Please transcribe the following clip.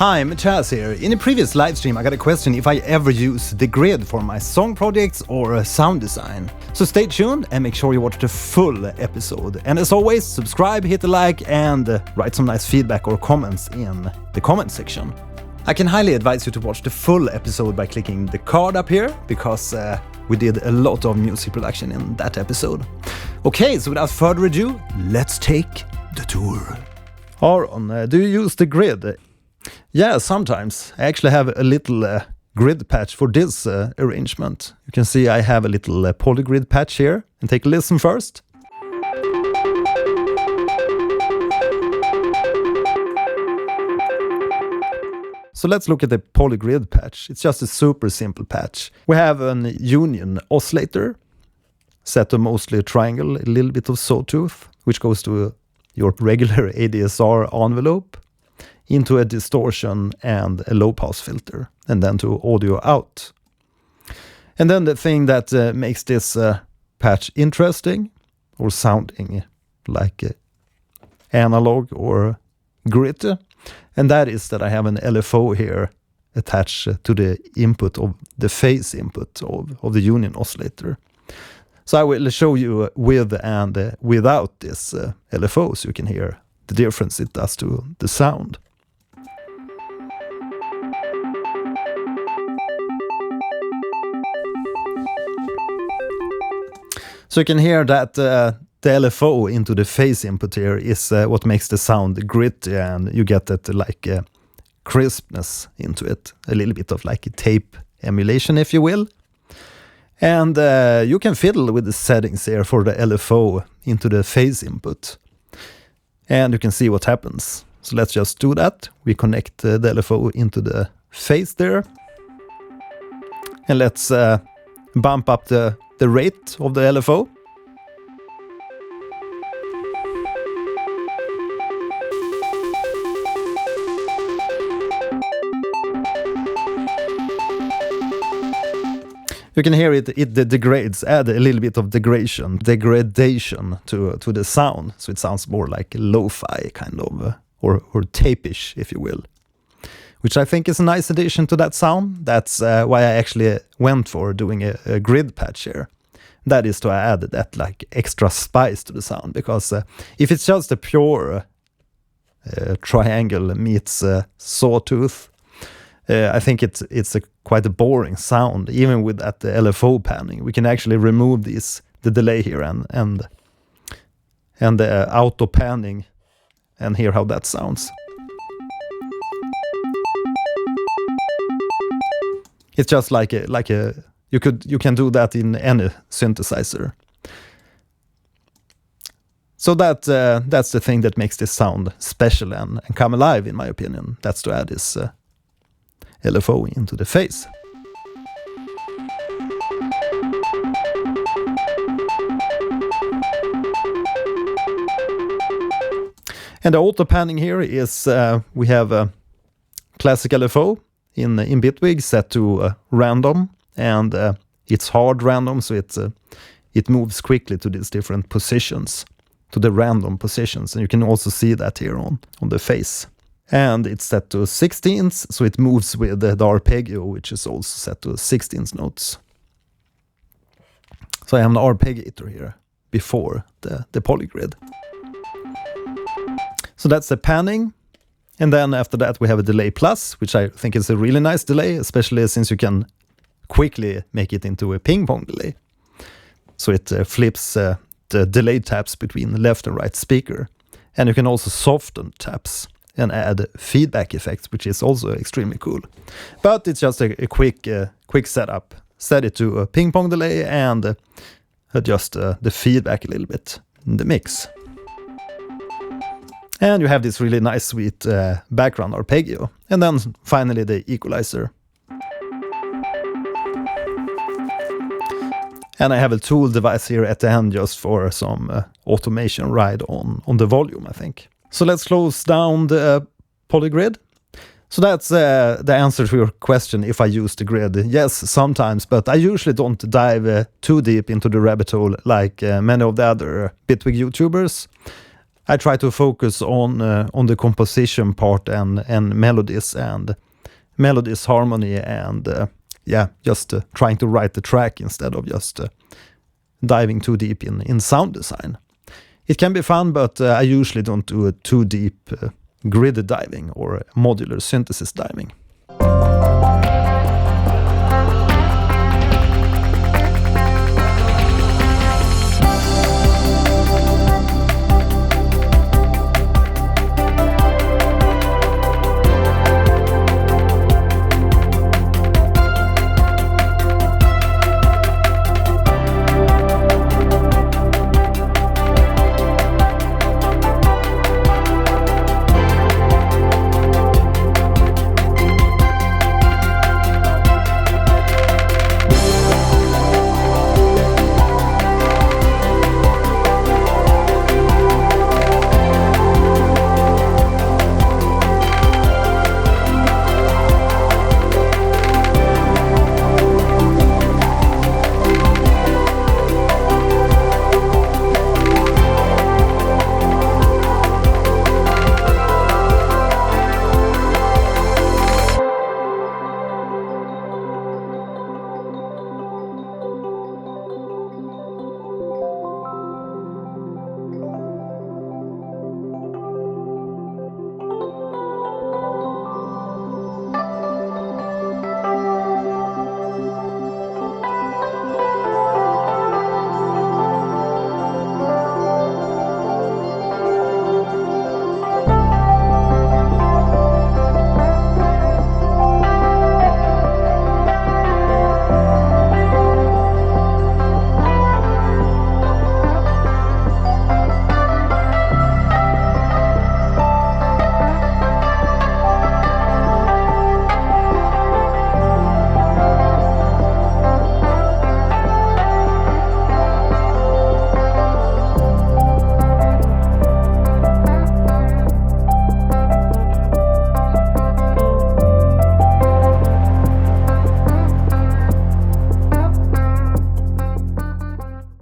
Hi, Chaz here. In a previous livestream I got a question if I ever use the grid for my song projects or sound design. So stay tuned and make sure you watch the full episode. And as always, subscribe, hit a like and write some nice feedback or comments in the comment section. I can highly advise you to watch the full episode by clicking the card up here, because we did a lot of music production in that episode. Okay, so without further ado, let's take the tour. Aron, do you use the grid? Yeah, sometimes. I actually have a little grid patch for this arrangement. You can see I have a little polygrid patch here. And take a listen first. So let's look at the polygrid patch. It's just a super simple patch. We have an union oscillator set to mostly a triangle, a little bit of sawtooth, which goes to your regular ADSR envelope, into a distortion and a low pass filter, and then to audio out. And then the thing that makes this patch interesting, or sounding like analog or grit, and that is that I have an LFO here attached to the input of the phase input of the union oscillator. So I will show you with and without this LFO, so you can hear the difference it does to the sound. So you can hear that the LFO into the phase input here is what makes the sound gritty, and you get that like crispness into it, a little bit of like a tape emulation, if you will. And you can fiddle with the settings here for the LFO into the phase input, and you can see what happens. So let's just do that. We connect the LFO into the phase there, and let's bump up the rate of the LFO. You can hear it degrades, add a little bit of degradation to the sound, so it sounds more like lo-fi kind of, or tape-ish, if you will. Which I think is a nice addition to that sound. That's why I actually went for doing a grid patch here. That is to add that like extra spice to the sound, because if it's just a pure triangle meets sawtooth, I think it's quite a boring sound, even with that LFO panning. We can actually remove the delay here and the auto panning, and hear how that sounds. It's just like a you can do that in any synthesizer. So that's the thing that makes this sound special and come alive, in my opinion. That's to add this LFO into the phase. And the auto panning here is we have a classic LFO in Bitwig set to random, and it's hard random, so it moves quickly to these different positions, to the random positions, and you can also see that here on the face. And it's set to 16ths, so it moves with the arpeggio, which is also set to 16th notes. So I have an arpeggiator here before the polygrid. So that's the panning. And then after that we have a delay plus, which I think is a really nice delay, especially since you can quickly make it into a ping pong delay. So it flips the delay taps between left and right speaker. And you can also soften taps and add feedback effects, which is also extremely cool. But it's just a quick setup. Set it to a ping pong delay and adjust the feedback a little bit in the mix. And you have this really nice, sweet background arpeggio. And then finally the equalizer. And I have a tool device here at the end just for some automation ride on the volume, I think. So let's close down the polygrid. So that's the answer to your question if I use the grid. Yes, sometimes, but I usually don't dive too deep into the rabbit hole like many of the other Bitwig YouTubers. I try to focus on the composition part and melodies harmony, and just trying to write the track instead of just diving too deep in sound design. It can be fun, but I usually don't do it too deep grid diving or modular synthesis diving.